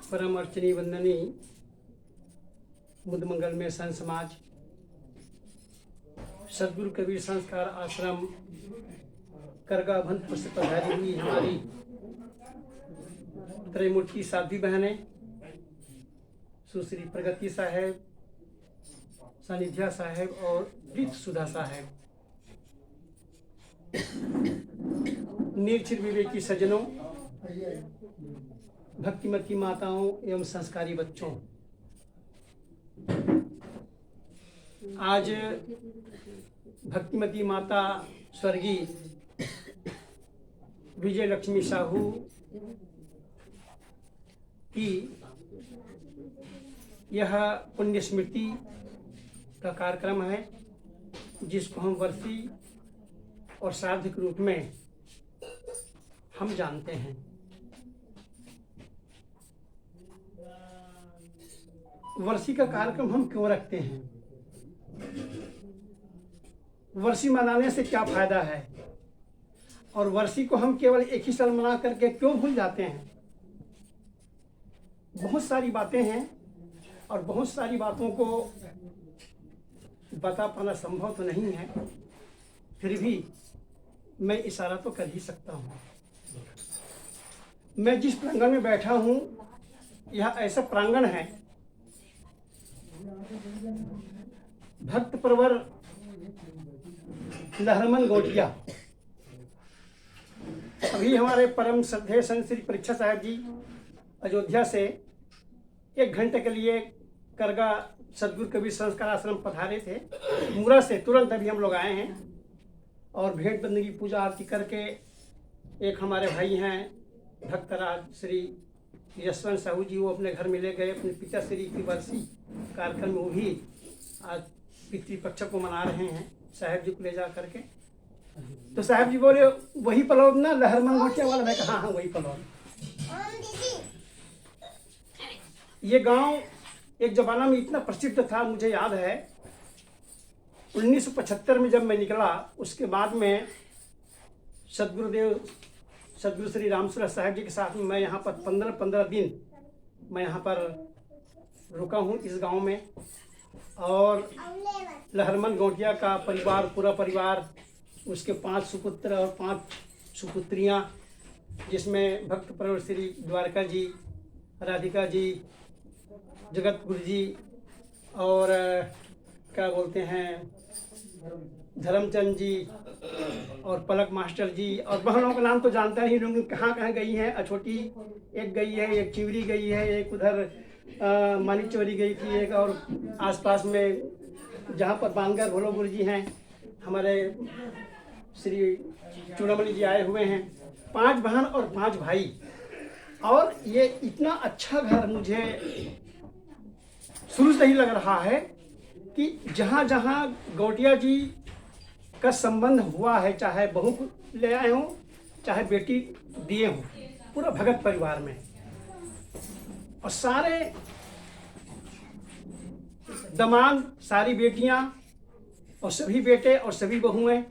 परम अर्चनी वंदनी बुद्ध मंगल में संत समाज सदगुरु कबीर संस्कार आश्रम करगा भंतपुर से पधारी हुई हमारी त्रैमूर्ति साध्वी बहनें सुश्री प्रगति साहेब, सानिध्या साहेब और प्रीत सुधा साहेब, निर्चिर विवेकी सज्जनों, भक्तिमती माताओं एवं संस्कारी बच्चों, आज भक्तिमती माता स्वर्गीय विजय लक्ष्मी साहू की यह पुण्य स्मृति का कार्यक्रम है, जिसको हम वर्षी और सार्वधिक रूप में हम जानते हैं। वर्षी का कार्यक्रम हम क्यों रखते हैं? वर्षी मनाने से क्या फायदा है और वर्षी को हम केवल एक ही साल मना करके क्यों भूल जाते हैं? बहुत सारी बातें हैं और बहुत सारी बातों को बता पाना संभव तो नहीं है, फिर भी मैं इशारा तो कर ही सकता हूँ। मैं जिस प्रांगण में बैठा हूँ, यह ऐसा प्रांगण है, भक्त प्रवर लहरमन गोटिया। अभी हमारे परम श्रद्धेय संत श्री परीक्षा साहब जी अयोध्या से 1 घंटे के लिए करगा सदगुरु कबीर संस्कार आश्रम पधारे थे। मूरा से तुरंत अभी हम लोग आए हैं और भेंट बंदगी पूजा आरती करके एक हमारे भाई हैं भक्तराज श्री यशवंत साहू जी, वो अपने घर में ले गए। अपने पिताश्री की वर्षी कार्यक्रम में वो भी आज पितृपक्ष को मना रहे हैं साहब जी को ले जा करके। तो साहब जी बोले वही पलौद ना लहरमन गोटिया वाला? मैं कहा हाँ वही पलौद। ये गांव एक जमाना में इतना प्रसिद्ध था, मुझे याद है 1975 में जब मैं निकला, उसके बाद में सदगुरु श्री रामसूरत साहब जी के साथ में मैं यहाँ पर 15 दिन मैं यहाँ पर रुका हूँ इस गांव में। और लहरमन गोटिया का परिवार, पूरा परिवार, उसके 5 सुपुत्र और 5 सुपुत्रियाँ, जिसमें भक्त प्रवर श्री द्वारका जी, राधिका जी, जगत गुरु जी और क्या बोलते हैं धर्मचंद जी और पलक मास्टर जी, और बहनों का नाम तो जानता नहीं लोग, कहाँ कहाँ गई हैं। छोटी एक गई है, एक चिवरी गई है, एक उधर मानिक चौरी गई थी, एक और आसपास में जहाँ पर बांगर भोलो गुरु जी हैं, हमारे श्री चूड़ामणि जी आए हुए हैं। 5 बहन और 5 भाई। और ये इतना अच्छा घर मुझे शुरू से ही लग रहा है कि जहाँ जहाँ गोटिया जी का संबंध हुआ है, चाहे बहू ले आए हों चाहे बेटी दिए हों, पूरा भगत परिवार में, और सारे दमाद, सारी बेटियां और सभी बेटे और सभी बहुएं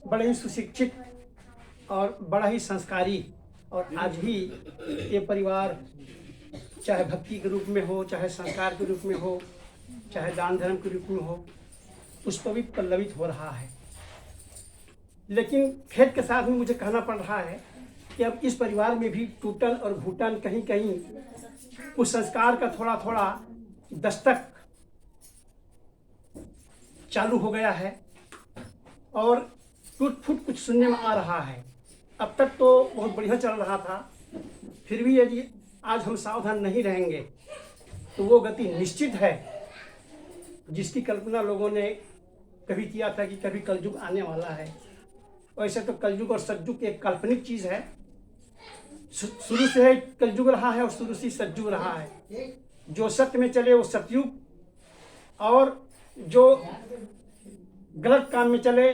बड़े ही सुशिक्षित और बड़ा ही संस्कारी। और आज भी ये परिवार चाहे भक्ति के रूप में हो, चाहे संस्कार के रूप में हो, चाहे दान धर्म के रूप में हो, पुष्पवित पल्लवित हो रहा है। लेकिन खेद के साथ में मुझे कहना पड़ रहा है कि अब इस परिवार में भी टूटन और घुटन, कहीं कहीं उस संस्कार का थोड़ा थोड़ा दस्तक चालू हो गया है और टूट फूट कुछ सुनने में आ रहा है। अब तक तो बहुत बढ़िया चल रहा था, फिर भी यदि आज हम सावधान नहीं रहेंगे तो वो गति निश्चित है जिसकी कल्पना लोगों ने कभी किया था कि कभी कलयुग आने वाला है। वैसे तो कलयुग और सतयुग एक काल्पनिक चीज़ है, शुरू से है कलयुग रहा है और शुरू से सतयुग रहा है। जो सत्य में चले वो सतयुग, और जो गलत काम में चले,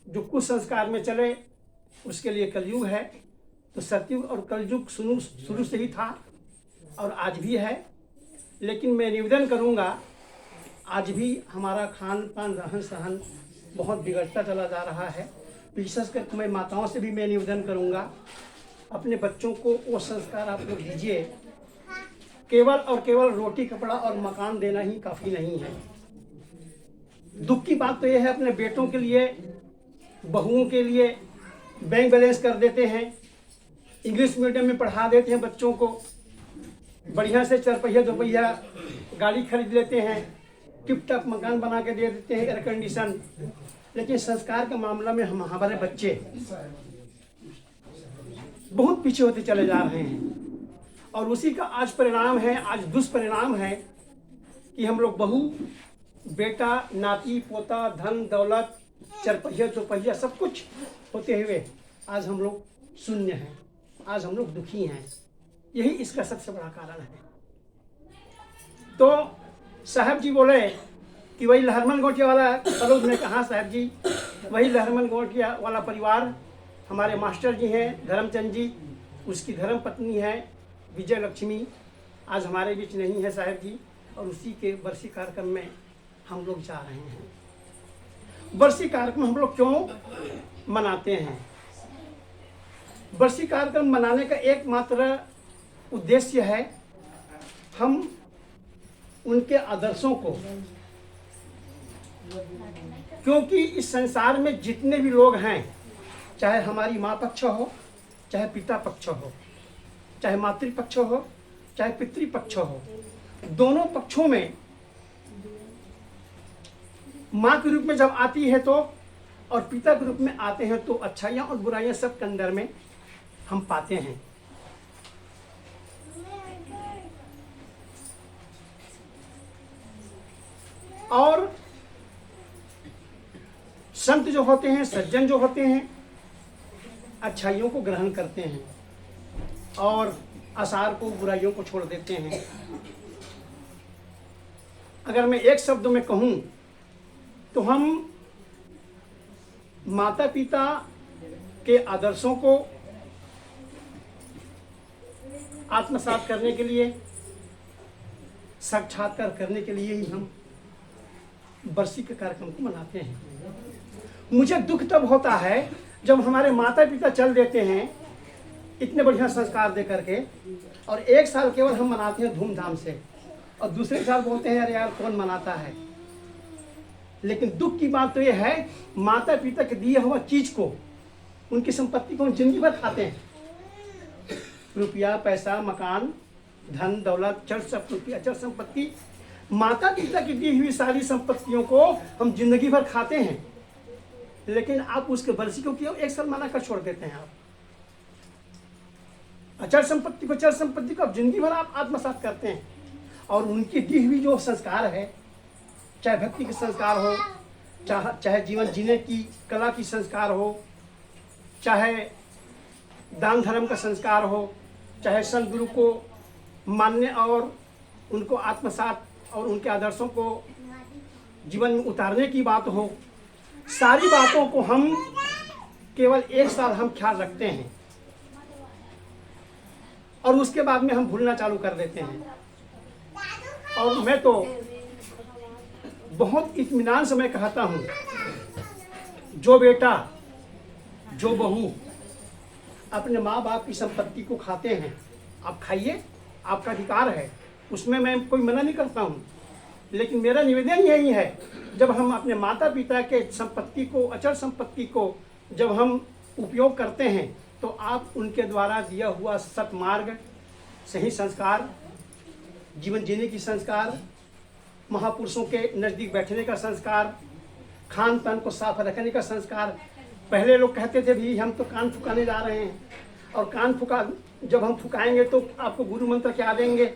जो कुसंस्कार में चले, उसके लिए कलयुग है। तो सतयुग और कलयुग शुरू से ही था और आज भी है। लेकिन मैं निवेदन करूंगा, आज भी हमारा खान पान, रहन सहन बहुत बिगड़ता चला जा रहा है। विशेषकर मैं माताओं से भी मैं निवेदन करूंगा, अपने बच्चों को वो संस्कार आप लोग दीजिए केवल और केवल रोटी कपड़ा और मकान देना ही काफ़ी नहीं है। दुख की बात तो यह है, अपने बेटों के लिए, बहुओं के लिए बैंक बैलेंस कर देते हैं, इंग्लिश मीडियम में पढ़ा देते हैं बच्चों को, बढ़िया से 4 पहिया 2 पहिया गाड़ी खरीद लेते हैं, टिप टॉप मकान बना के दे देते हैं, एयर कंडीशन। लेकिन संस्कार के मामला में हमारे बच्चे बहुत पीछे होते चले जा रहे हैं, और उसी का आज परिणाम है, आज दुष्परिणाम है कि हम लोग बहू, बेटा, नाती, पोता, धन दौलत, 4 पहिया 2 पहिया सब कुछ होते हुए आज हम लोग शून्य हैं, आज हम लोग दुखी हैं। यही इसका सबसे बड़ा कारण है। तो साहब जी बोले कि वही लहरमन गोटिया वाला पलोद ने कहा, साहब जी वही लहरमन गोटिया वाला परिवार, हमारे मास्टर जी हैं धर्मचंद जी, उसकी धर्म पत्नी है विजय लक्ष्मी, आज हमारे बीच नहीं है साहब जी, और उसी के बरसी कार्यक्रम में हम लोग जा रहे हैं। बरसी कार्यक्रम हम लोग क्यों मनाते हैं? बरसी कार्यक्रम मनाने का एकमात्र उद्देश्य है, हम उनके आदर्शों को, क्योंकि इस संसार में जितने भी लोग हैं, चाहे हमारी माँ पक्ष हो, चाहे पिता पक्ष हो, चाहे मातृपक्ष हो, चाहे पितृपक्ष हो, दोनों पक्षों में माँ के रूप में जब आती है तो, और पिता के रूप में आते हैं तो अच्छाइयाँ और बुराइयाँ सब के अंदर में हम पाते हैं। और संत जो होते हैं, सज्जन जो होते हैं, अच्छाइयों को ग्रहण करते हैं और आसार को, बुराइयों को छोड़ देते हैं। अगर मैं एक शब्द में कहूं तो हम माता पिता के आदर्शों को आत्मसात करने के लिए, साक्षात्कार करने के लिए ही हम बरसी के कार्यक्रम को मनाते हैं। मुझे दुख तब होता है जब हमारे माता पिता चल देते हैं इतने बढ़िया संस्कार दे करके, और 1 साल केवल हम मनाते हैं धूमधाम से, और दूसरे साल बोलते हैं अरे यार कौन मनाता है। लेकिन दुख की बात तो यह है, माता पिता के दिए हुआ चीज को, उनकी संपत्ति को हम जिंदगी भर खाते हैं। रुपया, पैसा, मकान, धन दौलत, चल संपत्ति, अचल संपत्ति, माता पिता की दी हुई सारी संपत्तियों को हम जिंदगी भर खाते हैं। लेकिन आप उसके बरसी को क्यों 1 साल मना कर छोड़ देते हैं? आप अचल संपत्ति को, चल संपत्ति को आप जिंदगी भर आप आत्मसात करते हैं। और उनकी दी हुई जो संस्कार है, चाहे भक्ति के संस्कार हो, चाहे जीवन जीने की कला की संस्कार हो, चाहे दान धर्म का संस्कार हो, चाहे संत गुरु को मानने और उनको आत्मसात और उनके आदर्शों को जीवन में उतारने की बात हो, सारी बातों को हम केवल 1 साल हम ख्याल रखते हैं और उसके बाद में हम भूलना चालू कर देते हैं। और मैं तो बहुत इत्मीनान से मैं कहता हूँ, जो बेटा, जो बहू अपने माँ बाप की संपत्ति को खाते हैं, आप खाइए, आपका अधिकार है, उसमें मैं कोई मना नहीं करता हूँ। लेकिन मेरा निवेदन यही है, जब हम अपने माता पिता के संपत्ति को, अचल संपत्ति को जब हम उपयोग करते हैं, तो आप उनके द्वारा दिया हुआ सत्मार्ग, सही संस्कार, जीवन जीने की संस्कार, महापुरुषों के नज़दीक बैठने का संस्कार, खान पान को साफ रखने का संस्कार। पहले लोग कहते थे भी हम तो कान फुकाने जा रहे हैं, और कान फुका जब हम फुकाएंगे तो आपको गुरु मंत्र क्या देंगे?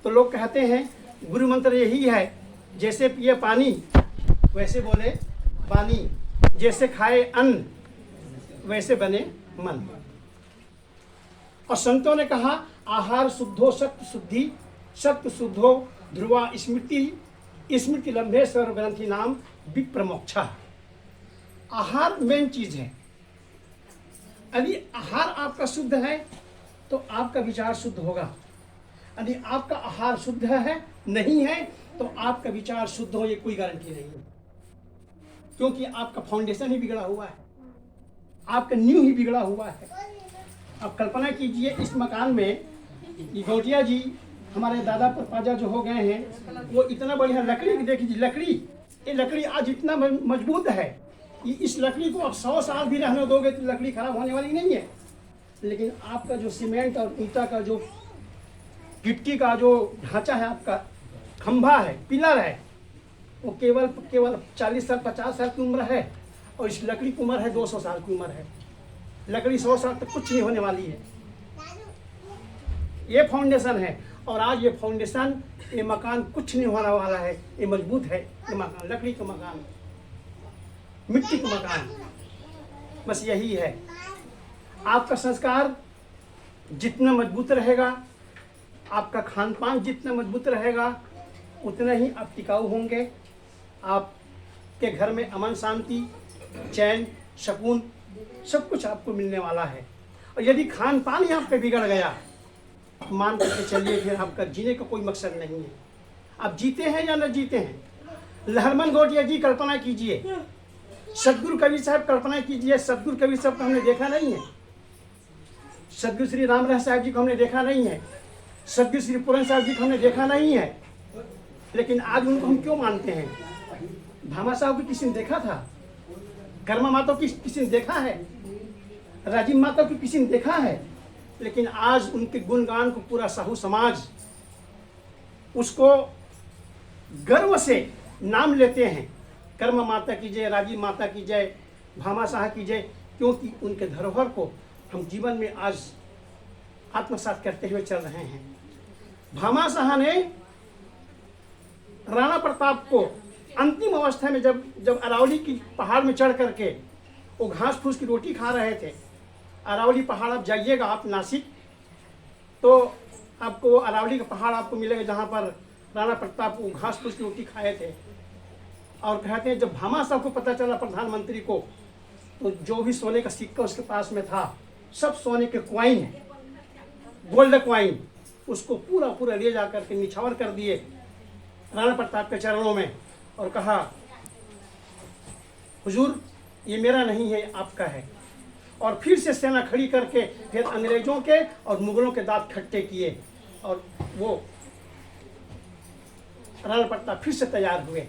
तो लोग कहते हैं गुरु मंत्र यही है, जैसे पिए पानी वैसे बोले बानी, जैसे खाए अन्न वैसे बने मन। और संतों ने कहा आहार शुद्धो सत्य शुद्धि, सत्य शुद्धो ध्रुवा स्मृति, स्मृति लंबे सर्व ग्रंथि नाम विप्रमोक्षा। आहार मेन चीज है। यदि आहार आपका शुद्ध है तो आपका विचार शुद्ध होगा। यदि आपका आहार शुद्ध है नहीं है तो आपका विचार शुद्ध हो, ये कोई गारंटी नहीं है, क्योंकि आपका फाउंडेशन ही बिगड़ा हुआ है, आपका नींव ही बिगड़ा हुआ है। अब कल्पना कीजिए, इस मकान में गोटिया जी हमारे दादा परपाजा जो हो गए हैं, वो इतना बढ़िया लकड़ी देखिए, लकड़ी, ये लकड़ी आज इतना मजबूत है कि इस लकड़ी को आप 100 साल भी रहने दोगे तो लकड़ी खराब होने वाली नहीं है। लेकिन आपका जो सीमेंट और ईंटा का जो गिट्टी का जो ढांचा है, आपका खंभा है, पिलर है, वो केवल 40 साल 50 साल की उम्र है, और इस लकड़ी की उम्र है 200 साल की उम्र है। लकड़ी 100 साल तक कुछ नहीं होने वाली है। ये फाउंडेशन है, और आज ये फाउंडेशन, ये मकान कुछ नहीं होने वाला है, ये मजबूत है। ये मकान लकड़ी का मकान, मिट्टी का मकान, बस यही है। आपका संस्कार जितना मजबूत रहेगा, आपका खान पान जितना मजबूत रहेगा, उतना ही आप टिकाऊ होंगे। आपके घर में अमन शांति, चैन, सुकून सब कुछ आपको मिलने वाला है। और यदि खान पान ही आपका बिगड़ गया, मान करके चलिए फिर आपका जीने का कोई मकसद नहीं है। आप जीते हैं या न जीते हैं। लहरमन गोटिया जी कल्पना कीजिए, सदगुरु कबीर साहब कल्पना कीजिए, सदगुरु कबीर साहब को हमने देखा नहीं है, सदगुरु श्री रामराय साहब जी को हमने देखा नहीं है, सदगुरु श्री पूरन साहब जी को हमने देखा नहीं है, लेकिन आज उनको हम क्यों मानते हैं। भामा साहब को किसी ने देखा था, कर्मा माता को किसी ने देखा है, राजीव माता को किसी ने देखा है, लेकिन आज उनके गुणगान को पूरा साहू समाज उसको गर्व से नाम लेते हैं। कर्म माता की जय, राजीव माता की जय, भामा साहब की जय, क्योंकि उनके धरोहर को हम जीवन में आज आत्मसात करते हुए चल रहे हैं। भामा साहब ने राणा प्रताप को अंतिम अवस्था में जब अरावली की पहाड़ में चढ़ करके वो घास फूस की रोटी खा रहे थे। अरावली पहाड़ आप जाइएगा, आप नासिक, तो आपको अरावली का पहाड़ आपको मिलेगा जहाँ पर राणा प्रताप वो घास फूस की रोटी खाए थे। और कहते हैं जब भामा साहब को पता चला प्रधानमंत्री को, तो जो भी सोने का सिक्का उसके पास में था, सब सोने के क्वाइन है, गोल्ड क्वाइन, उसको पूरा पूरा ले जा करके निछावर कर दिए राणा प्रताप के चरणों में और कहा, हुजूर ये मेरा नहीं है, आपका है। और फिर से सेना खड़ी करके फिर अंग्रेजों के और मुगलों के दांत खट्टे किए, और वो राणा प्रताप फिर से तैयार हुए।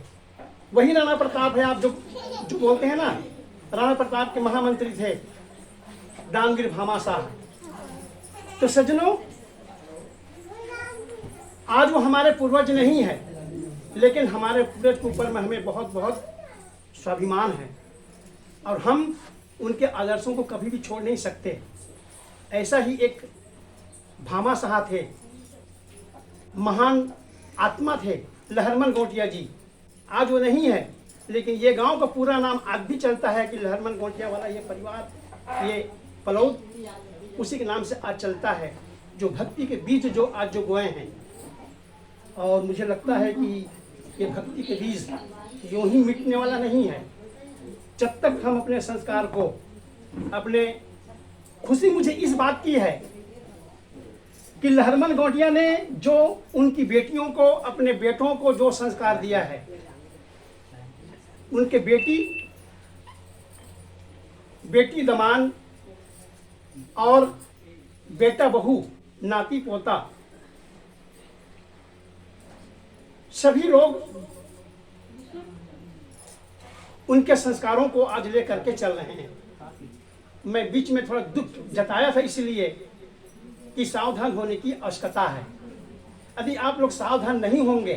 वही राणा प्रताप है आप जो बोलते हैं ना, राणा प्रताप के महामंत्री थे दानवीर भामा साहब। तो सज्जनों, आज वो हमारे पूर्वज नहीं है, लेकिन हमारे पूर्वज के ऊपर में हमें बहुत बहुत स्वाभिमान है, और हम उनके आदर्शों को कभी भी छोड़ नहीं सकते। ऐसा ही एक भामा साहब थे, महान आत्मा थे, लहरमन गोटिया जी। आज वो नहीं है, लेकिन ये गांव का पूरा नाम आज भी चलता है कि लहरमन गोटिया वाला ये परिवार, ये पलौद, उसी के नाम से आज चलता है। जो भक्ति के बीज जो आज जो बोए हैं, और मुझे लगता है कि ये भक्ति के बीज यूं ही मिटने वाला नहीं है। जब तक हम अपने संस्कार को, अपने खुशी मुझे इस बात की है कि लहरमन गोटिया ने जो उनकी बेटियों को, अपने बेटों को जो संस्कार दिया है, उनके बेटी दमान और बेटा बहू, नाती पोता, सभी लोग उनके संस्कारों को आज ले करके चल रहे हैं। मैं बीच में थोड़ा दुख जताया था इसलिए कि सावधान होने की आवश्यकता है। यदि आप लोग सावधान नहीं होंगे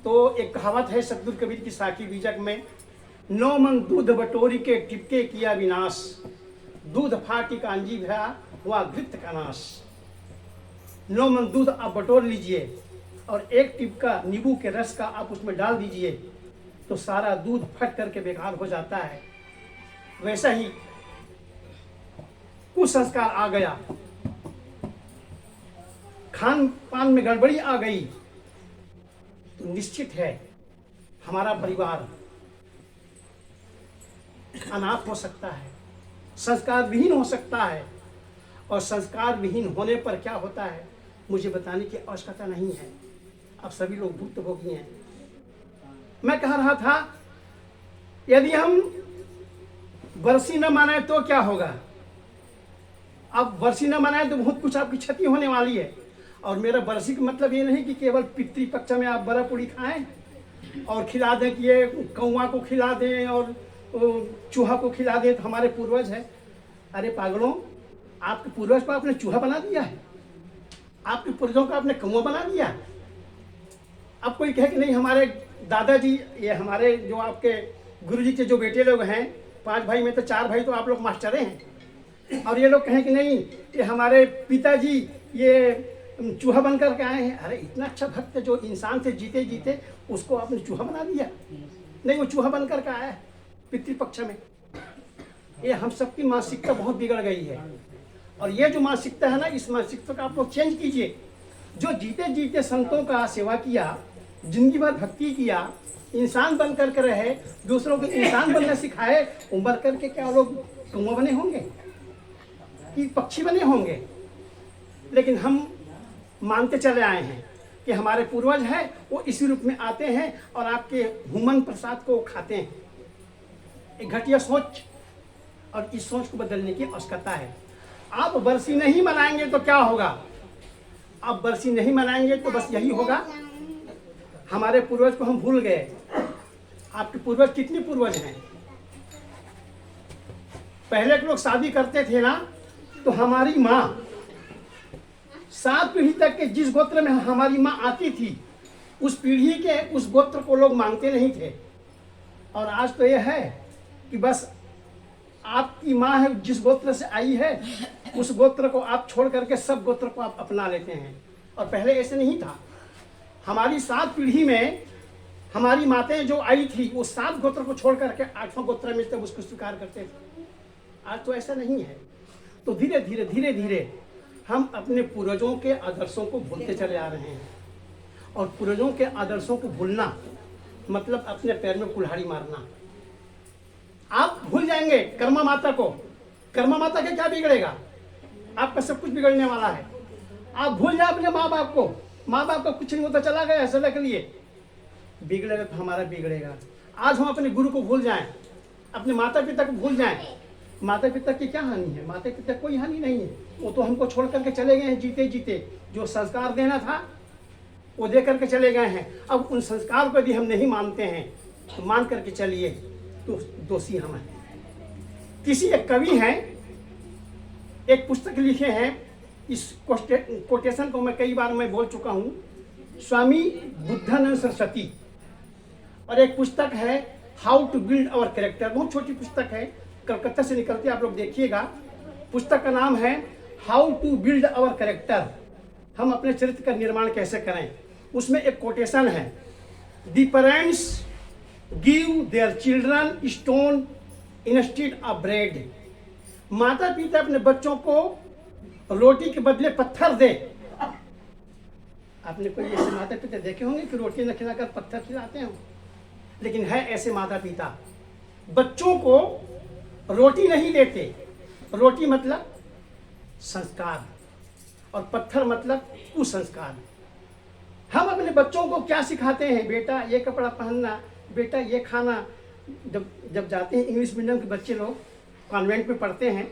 तो एक कहावत है सतगुरु कबीर की साखी बीजक में, 9 मन दूध बटोरी के टिपके किया विनाश, दूध फाटी कांजी भया हुआ घृत का नाश। 9 मन दूध आप बटोर लीजिए और एक टिपका नींबू के रस का आप उसमें डाल दीजिए तो सारा दूध फट करके बेकार हो जाता है। वैसा ही कुसंस्कार आ गया, खान पान में गड़बड़ी आ गई, तो निश्चित है हमारा परिवार अनाथ हो सकता है, संस्कार विहीन हो सकता है। और संस्कार विहीन होने पर क्या होता है मुझे बताने की आवश्यकता नहीं है, अब सभी लोग भुक्तभोगी हैं। मैं कह रहा था यदि हम वर्षी न मनाए तो क्या होगा। अब वर्षी न मनाए तो बहुत कुछ आपकी क्षति होने वाली है, और मेरा बरसी का मतलब ये नहीं कि केवल पितृपक्ष में आप बड़ा पूड़ी खाएं और खिला दें कि ये कौवा को खिला दें और चूहा को खिला दें तो हमारे पूर्वज है। अरे पागलों, आपके पूर्वज को आपने चूहा बना दिया है, आपके पूर्वजों को आपने कौवा बना दिया। अब कोई कहे कि नहीं हमारे दादाजी, ये हमारे जो आपके गुरुजी के जो बेटे लोग हैं, 5 भाई में तो 4 भाई तो आप लोग मास्टरे हैं, और ये लोग कहें कि नहीं ये हमारे पिताजी ये चूहा बन करके आए हैं। अरे इतना अच्छा भक्त जो इंसान से जीते जीते उसको आपने चूहा बना दिया। नहीं, वो चूहा बन करके आया है पितृपक्ष में। ये हम सबकी मानसिकता बहुत बिगड़ गई है, और ये जो मानसिकता है ना, इस मानसिकता का आप लोग चेंज कीजिए। जो जीते जीते संतों का सेवा किया, जिंदगी भर भक्ति किया, इंसान बन करके रहे, दूसरों को इंसान बनना सिखाए, उम्र करके क्या लोग कौवा बने होंगे कि पक्षी बने होंगे? लेकिन हम मानते चले आए हैं कि हमारे पूर्वज हैं, वो इसी रूप में आते हैं और आपके हुमन प्रसाद को खाते हैं। एक घटिया सोच, और इस सोच को बदलने की आवश्यकता है। आप बरसी नहीं मनाएंगे तो क्या होगा? आप बरसी नहीं मनाएंगे तो बस यही होगा, हमारे पूर्वज को हम भूल गए। आपके पूर्वज कितने पूर्वज हैं? पहले के लोग शादी करते थे ना, तो हमारी माँ 7 पीढ़ी तक के जिस गोत्र में हमारी माँ आती थी, उस पीढ़ी के उस गोत्र को लोग मांगते नहीं थे। और आज तो यह है कि बस आपकी माँ है जिस गोत्र से आई है, उस गोत्र को आप छोड़ करके सब गोत्र को आप अपना लेते हैं। और पहले ऐसे नहीं था। हमारी 7 पीढ़ी में हमारी माताएं जो आई थी, वो 7 गोत्र को छोड़ करके 8वां गोत्र में तब उसको स्वीकार करते थे। आज तो ऐसा नहीं है। तो धीरे धीरे हम अपने पूर्वजों के आदर्शों को भूलते चले आ रहे हैं। और पूर्वजों के आदर्शों को भूलना मतलब अपने पैर में कुल्हाड़ी मारना। आप भूल जाएंगे कर्मा माता को। कर्मा माता के क्या बिगड़ेगा? आपका सब कुछ बिगड़ने वाला है। आप भूल जाए अपने माँ बाप को। माँ बाप का कुछ नहीं होता, चला गया सदा के लिए। बिगड़ेगा तो हमारा बिगड़ेगा। आज हम अपने गुरु को भूल जाएं, अपने माता पिता को भूल जाएं। माता पिता की क्या हानि है? माता पिता कोई हानि नहीं है। वो तो हमको छोड़ करके चले गए हैं जीते जीते। जो संस्कार देना था वो दे करके चले गए हैं। अब उन संस्कार को यदि हम नहीं मानते हैं तो मान करके चलिए तो दोषी हम हैं। किसी एक कवि हैं, एक पुस्तक लिखे हैं, इस कोटेशन को मैं कई बार मैं बोल चुका हूँ, स्वामी बुद्धानंद सरस्वती। और एक पुस्तक है how to build our character, बहुत छोटी पुस्तक है, कलकत्ता से निकलती है, आप लोग देखिएगा। पुस्तक का नाम है how to build our character, हम अपने चरित्र का निर्माण कैसे करें। उसमें एक कोटेशन है, the parents give their children stone instead of bread. माता पिता अपने बच्चों को रोटी के बदले पत्थर दे। आपने कोई ऐसे माता पिता देखे होंगे कि रोटी न खिलाकर पत्थर खिलाते हो? लेकिन है ऐसे माता पिता, बच्चों को रोटी नहीं देते। रोटी मतलब संस्कार और पत्थर मतलब कुसंस्कार। हम अपने बच्चों को क्या सिखाते हैं? बेटा ये कपड़ा पहनना, बेटा ये खाना। जब जाते हैं इंग्लिश मीडियम के बच्चे लोग कॉन्वेंट में पढ़ते हैं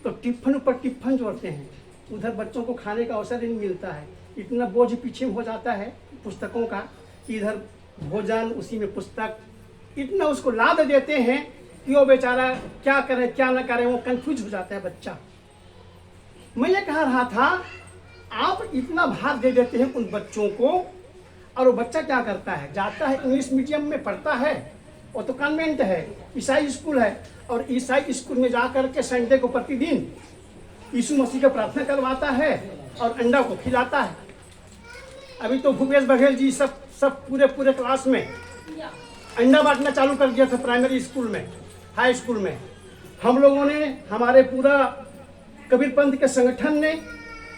तो टिफ़न ऊपर टिफ़न जोड़ते हैं। उधर बच्चों को खाने का अवसर नहीं मिलता है। इतना बोझ पीछे हो जाता है पुस्तकों का कि इधर भोजन उसी में पुस्तक, इतना उसको लाद देते हैं कि वो बेचारा क्या करे क्या ना करे, वो कंफ्यूज हो जाता है बच्चा। मैं ये कह रहा था, आप इतना भार दे देते हैं उन बच्चों को, और वो बच्चा क्या करता है? जाता है इंग्लिश मीडियम में पढ़ता है, वो तो कॉन्वेंट है, ईसाई स्कूल है, और ईसाई स्कूल में जा कर के संडे को प्रतिदिन यीशु मसीह का प्रार्थना करवाता है और अंडा को खिलाता है। अभी तो भूपेश बघेल जी सब पूरे क्लास में अंडा बांटना चालू कर दिया था, प्राइमरी स्कूल में, हाई स्कूल में। हम लोगों ने, हमारे पूरा कबीरपंथ के संगठन ने,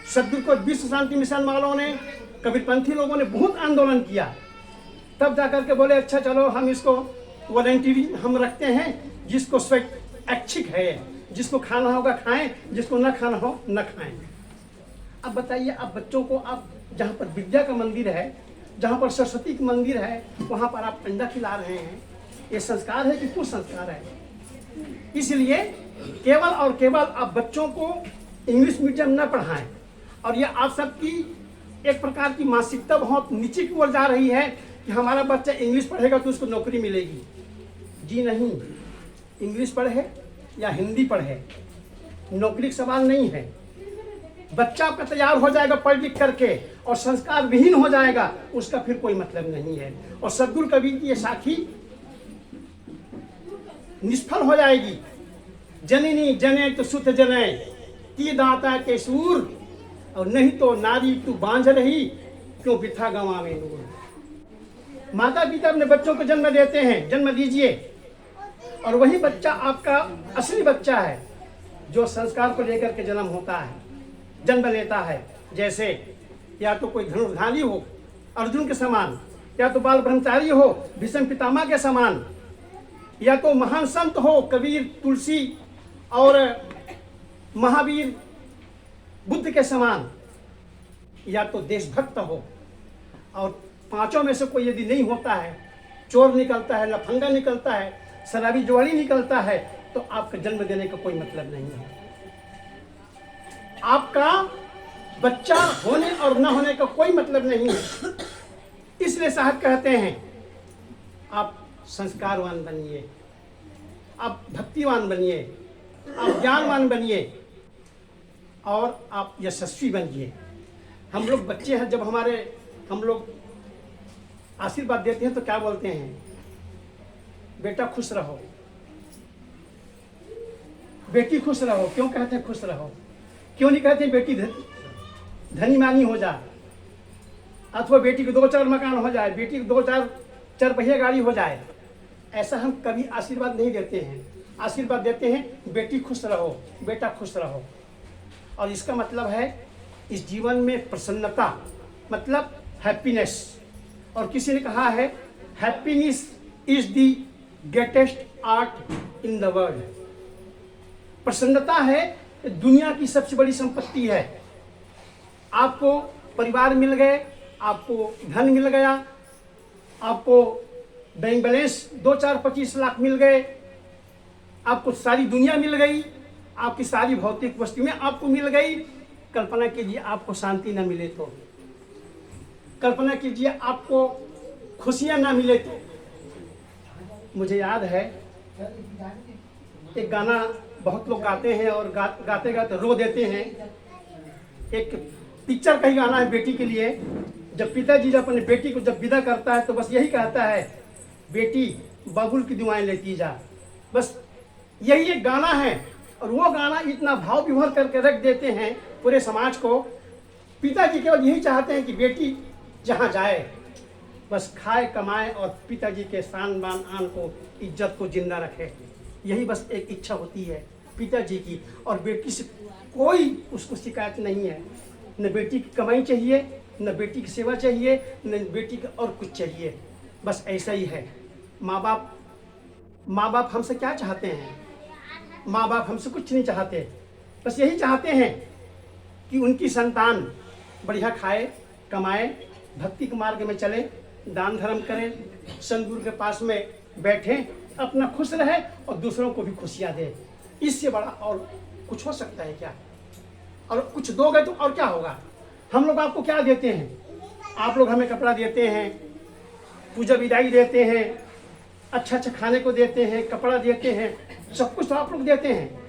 सदगुरु को विश्व शांति मिशन वालों ने, कबीरपंथी लोगों ने बहुत आंदोलन किया। तब जाकर के बोले अच्छा चलो हम इसको वॉलंटियरी हम रखते हैं, जिसको स्वैच्छिक है, जिसको खाना होगा खाएं, जिसको न खाना हो न खाएं। अब बताइए, आप बच्चों को, आप जहाँ पर विद्या का मंदिर है, जहाँ पर सरस्वती का मंदिर है, वहाँ पर आप अंडा खिला रहे हैं। ये संस्कार है कि कुसंस्कार है? इसलिए केवल और केवल आप बच्चों को इंग्लिश मीडियम न पढ़ाएं। और ये आप सबकी एक प्रकार की मानसिकता बहुत नीचे की ओर जा रही है कि हमारा बच्चा इंग्लिश पढ़ेगा तो उसको नौकरी मिलेगी। जी नहीं, इंग्लिश पढ़े या हिंदी पढ़े, नौकरी का सवाल नहीं है। बच्चा आपका तैयार हो जाएगा पढ़ लिख करके और संस्कार विहीन हो जाएगा, उसका फिर कोई मतलब नहीं है। और सद्गुरु कबीर की ये साखी निष्फल हो जाएगी। जननी जने तो सुत जने, ती दाता के सूर, और नहीं तो नारी तू बांझ रही, क्यों बिथा गंवावे नूर। माता पिता अपने बच्चों को जन्म देते हैं, जन्म दीजिए, और वही बच्चा आपका असली बच्चा है जो संस्कार को लेकर के जन्म होता है, जन्म लेता है। जैसे या तो कोई धनुर्धारी हो अर्जुन के समान, या तो बाल ब्रह्मचारी हो भीष्म पितामह के समान, या तो महान संत हो कबीर तुलसी और महावीर बुद्ध के समान, या तो देशभक्त हो। और पांचों में से कोई यदि नहीं होता है, चोर निकलता है, लफंगा निकलता है, शराबी जुआरी निकलता है, तो आपका जन्म देने का कोई मतलब नहीं है। आपका बच्चा होने और न होने का कोई मतलब नहीं है। इसलिए साहब कहते हैं आप संस्कारवान बनिए, आप भक्तिवान बनिए, आप ज्ञानवान बनिए और आप यशस्वी बनिए। हम लोग बच्चे हैं, जब हम लोग आशीर्वाद देते हैं तो क्या बोलते हैं? बेटा खुश रहो, बेटी खुश रहो। क्यों कहते हैं खुश रहो? क्यों नहीं कहते बेटी धनी मानी हो जाए, अथवा बेटी को 2-4 मकान हो जाए, बेटी को 2-4 4 गाड़ी हो जाए? ऐसा हम कभी आशीर्वाद नहीं देते हैं। आशीर्वाद देते हैं बेटी खुश रहो, बेटा खुश रहो। और इसका मतलब है इस जीवन में प्रसन्नता, मतलब हैप्पीनेस। और किसी ने कहा है happiness is the greatest art in the world. प्रसन्नता है दुनिया की सबसे बड़ी संपत्ति है। आपको परिवार मिल गए, आपको धन मिल गया, आपको बैंक बैलेंस 2-4-25 लाख मिल गए, आपको सारी दुनिया मिल गई, आपकी सारी भौतिक वस्तुएं आपको मिल गई। कल्पना कीजिए आपको शांति ना मिले तो, कल्पना कीजिए आपको खुशियां ना मिले तो। मुझे याद है एक गाना बहुत लोग गाते हैं और गाते गाते रो देते हैं। एक पिक्चर का ही गाना है बेटी के लिए। जब पिताजी जब अपने बेटी को जब विदा करता है तो बस यही कहता है, बेटी बबुल की दुआएं लेती जा। बस यही एक गाना है। और वो गाना इतना भाव विभोर करके रख देते हैं पूरे समाज को। पिताजी केवल यही चाहते हैं कि बेटी जहाँ जाए बस खाए कमाए और पिताजी के शान बान आन को इज्जत को जिंदा रखे। यही बस एक इच्छा होती है पिताजी की। और बेटी से कोई उसको शिकायत नहीं है। न बेटी की कमाई चाहिए, न बेटी की सेवा चाहिए, न बेटी का और कुछ चाहिए। बस ऐसा ही है। माँ बाप हमसे क्या चाहते हैं? माँ बाप हमसे कुछ नहीं चाहते। बस यही चाहते हैं कि उनकी संतान बढ़िया खाए कमाए, भक्ति के मार्ग में चले, दान धर्म करें, संतगुरु के पास में बैठें, अपना खुश रहे और दूसरों को भी खुशियाँ दे। इससे बड़ा और कुछ हो सकता है क्या? और कुछ दोगे तो और क्या होगा? हम लोग आपको क्या देते हैं? आप लोग हमें कपड़ा देते हैं, पूजा विदाई देते हैं, अच्छा खाने को देते हैं, कपड़ा देते हैं, सब कुछ तो आप लोग देते हैं।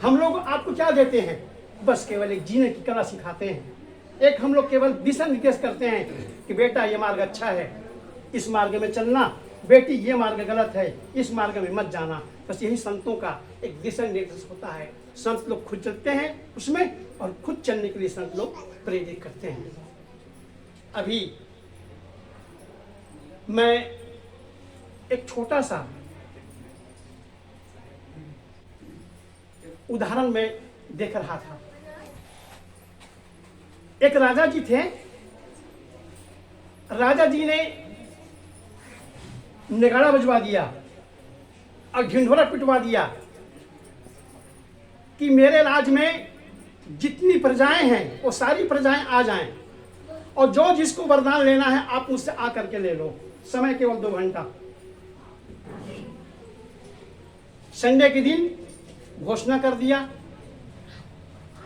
हम लोग आपको क्या देते हैं? बस केवल एक जीने की कला सिखाते हैं। एक हम लोग केवल दिशा निर्देश करते हैं कि बेटा ये मार्ग अच्छा है, इस मार्ग में चलना, बेटी ये मार्ग गलत है, इस मार्ग में मत जाना। बस यही संतों का एक दिशा निर्देश होता है। संत लोग खुद चलते हैं उसमें और खुद चलने के लिए संत लोग प्रेरित करते हैं। अभी मैं एक छोटा सा उदाहरण में देख रहा था। एक राजा जी थे। राजा जी ने नगाड़ा बजवा दिया और ढिंढोरा पिटवा दिया कि मेरे राज में जितनी प्रजाएं हैं वो सारी प्रजाएं आ जाएं और जो जिसको वरदान लेना है आप मुझसे आकर के ले लो। समय केवल 2 घंटा। संडे के दिन घोषणा कर दिया।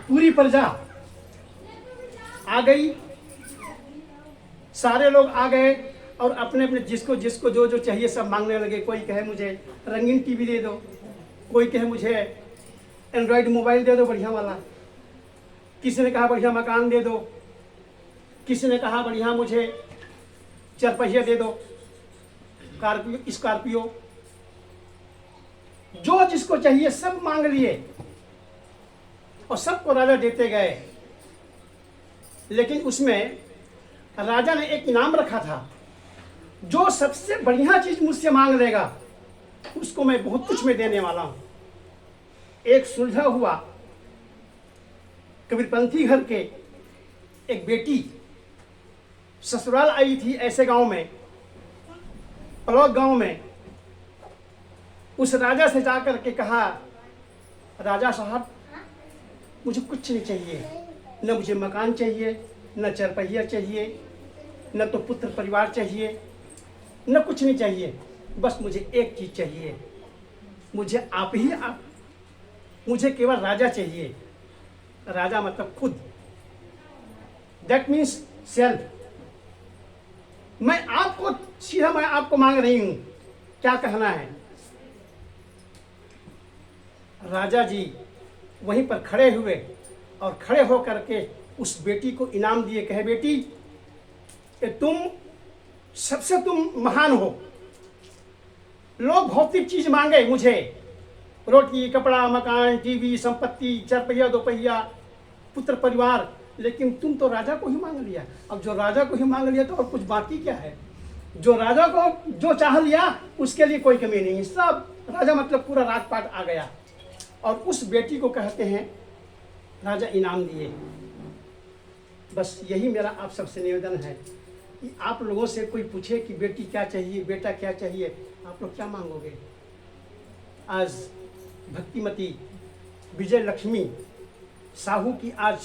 पूरी प्रजा आ गई सारे लोग आ गए और अपने अपने जिसको जिसको जो जो चाहिए सब मांगने लगे। कोई कहे मुझे रंगीन टीवी दे दो, कोई कहे मुझे एंड्रॉयड मोबाइल दे दो बढ़िया वाला, किसी ने कहा बढ़िया मकान दे दो, किसी ने कहा बढ़िया मुझे 4 पहिया दे दो, स्कॉर्पियो, जो जिसको चाहिए सब मांग लिए और सबको राजा देते गए। लेकिन उसमें राजा ने एक इनाम रखा था, जो सबसे बढ़िया चीज मुझसे मांग लेगा उसको मैं बहुत कुछ में देने वाला हूं। एक सुलझा हुआ कबीरपंथी घर के एक बेटी ससुराल आई थी ऐसे गांव में, पलौद गांव में। उस राजा से जाकर के कहा, राजा साहब मुझे कुछ नहीं चाहिए, न मुझे मकान चाहिए, न 4 पहिया चाहिए, न तो पुत्र परिवार चाहिए, न कुछ नहीं चाहिए, बस मुझे एक चीज चाहिए, मुझे आप ही आप, मुझे केवल राजा चाहिए। राजा मतलब खुद, दैट मीन्स सेल्फ। मैं आपको सीधा मैं आपको मांग रही हूं, क्या कहना है। राजा जी वहीं पर खड़े हुए और खड़े होकर के उस बेटी को इनाम दिए, कहे बेटी तुम सबसे महान हो। लोग भौतिक चीज मांगे मुझे, रोटी कपड़ा मकान टीवी संपत्ति 4 पहिया 2 पहिया पुत्र परिवार, लेकिन तुम तो राजा को ही मांग लिया। अब जो राजा को ही मांग लिया तो और कुछ बाकी क्या है। जो राजा को जो चाह लिया उसके लिए कोई कमी नहीं, सब राजा मतलब पूरा राजपाट आ गया। और उस बेटी को कहते हैं राजा इनाम दिए। बस यही मेरा आप सबसे निवेदन है कि आप लोगों से कोई पूछे कि बेटी क्या चाहिए, बेटा क्या चाहिए, आप लोग क्या मांगोगे। आज भक्तिमती विजय लक्ष्मी साहू की आज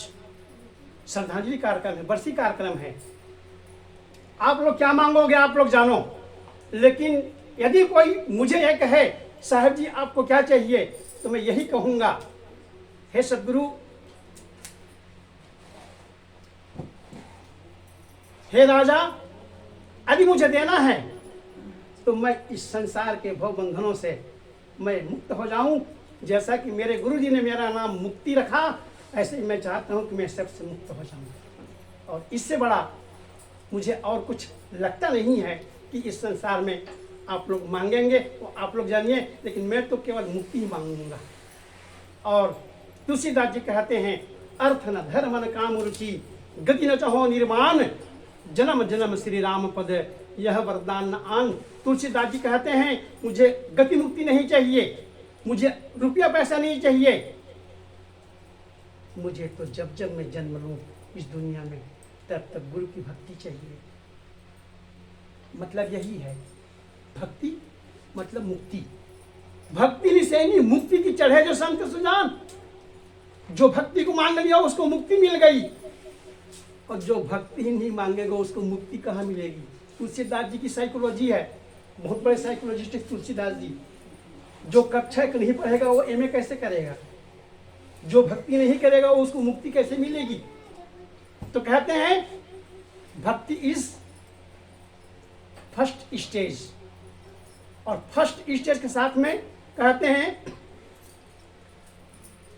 श्रद्धांजलि कार्यक्रम है, बरसी कार्यक्रम है। आप लोग क्या मांगोगे आप लोग जानो। लेकिन यदि कोई मुझे यह कहे साहब जी आपको क्या चाहिए, तो मैं यही कहूंगा, हे सद्गुरु, हे राजा, यदि मुझे देना है तो मैं इस संसार के भव बंधनों से मैं मुक्त हो जाऊं। जैसा कि मेरे गुरु जी ने मेरा नाम मुक्ति रखा, ऐसे ही मैं चाहता हूं कि मैं सबसे मुक्त हो जाऊं। और इससे बड़ा मुझे और कुछ लगता नहीं है कि इस संसार में आप लोग मांगेंगे तो आप लोग जानिए, लेकिन मैं तो केवल मुक्ति ही मांगूंगा। और तुलसीदास जी कहते हैं, अर्थ न धर्म न काम रुचि, गति न चाहो निर्माण, जन्म जन्म श्री राम पद यह वरदान न आन। तुलसीदास जी कहते हैं, मुझे गति मुक्ति नहीं चाहिए, मुझे रुपया पैसा नहीं चाहिए, मुझे तो जब जब मैं जन्म लूं इस दुनिया में तब तक गुरु की भक्ति चाहिए। मतलब यही है, भक्ति मतलब मुक्ति। भक्ति निशैनी मुक्ति की चढ़े जो संत सुजान, जो भक्ति को मान लिया उसको मुक्ति मिल गई, और जो भक्ति ही नहीं मांगेगा उसको मुक्ति कहाँ मिलेगी। तुलसीदास जी की साइकोलॉजी है, बहुत बड़े साइकोलॉजिस्ट है तुलसीदास जी। जो कक्षा नहीं पढ़ेगा वो एमए कैसे करेगा, जो भक्ति नहीं करेगा वो उसको मुक्ति कैसे मिलेगी। तो कहते हैं भक्ति इज फर्स्ट स्टेज, और फर्स्ट स्टेज के साथ में कहते हैं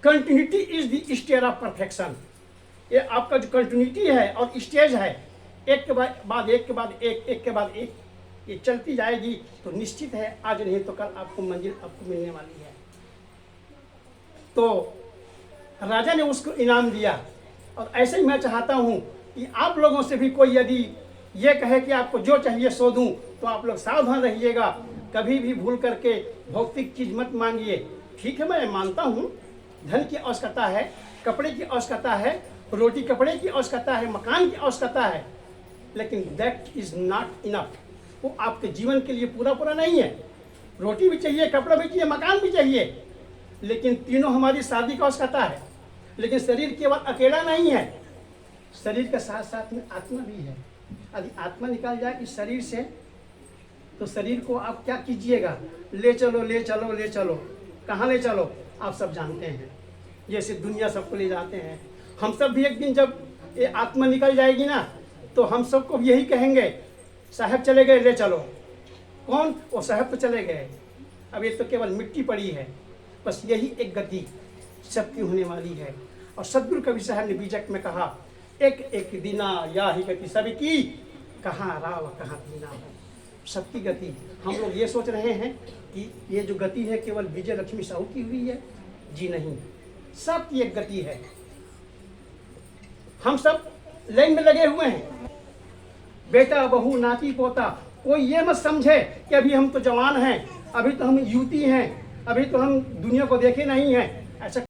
continuity is the stage of perfection. ये आपका जो कंटिन्यूटी है और स्टेज है, एक के बाद एक के बाद एक, एक के बाद एक, ये चलती जाएगी तो निश्चित है आज नहीं तो कल आपको मंजिल आपको मिलने वाली है। तो राजा ने उसको इनाम दिया। और ऐसे ही मैं चाहता हूँ कि आप लोगों से भी कोई यदि ये कहे कि आपको जो चाहिए सो दूँ, तो आप लोग सावधान रहिएगा, कभी भी भूल करके भौतिक चीज मत मांगिए। ठीक है, मैं मानता हूँ धन की आवश्यकता है, कपड़े की आवश्यकता है, रोटी कपड़े की आवश्यकता है, मकान की आवश्यकता है, लेकिन दैट इज नॉट इनफ। वो आपके जीवन के लिए पूरा नहीं है। रोटी भी चाहिए, कपड़ा भी चाहिए, मकान भी चाहिए, लेकिन तीनों हमारी शादी की आवश्यकता है। लेकिन शरीर केवल अकेला नहीं है, शरीर के साथ साथ में आत्मा भी है। यदि आत्मा निकाल जाए इस शरीर से तो शरीर को आप क्या कीजिएगा, ले चलो ले चलो ले चलो, कहाँ ले चलो आप सब जानते हैं। जैसे दुनिया सबको ले जाते हैं, हम सब भी एक दिन जब ये आत्मा निकल जाएगी ना, तो हम सबको यही कहेंगे, साहब चले गए ले चलो। कौन? वो साहब तो चले गए, अब ये तो केवल मिट्टी पड़ी है। बस यही एक गति सबकी होने वाली है। और सदगुरु कबीर साहब ने बीजक में कहा, एक एक दिना या ही गति सबकी, कहाँ राव कहाँ दीना हो। सबकी गति। हम लोग ये सोच रहे हैं कि ये जो गति है केवल विजय लक्ष्मी साहू की हुई है। जी नहीं, सबकी एक गति है। हम सब लाइन में लगे हुए हैं। बेटा बहू नाती पोता, कोई ये मत समझे कि अभी हम तो जवान हैं, अभी तो हम युवती हैं, अभी तो हम दुनिया को देखे नहीं हैं। ऐसा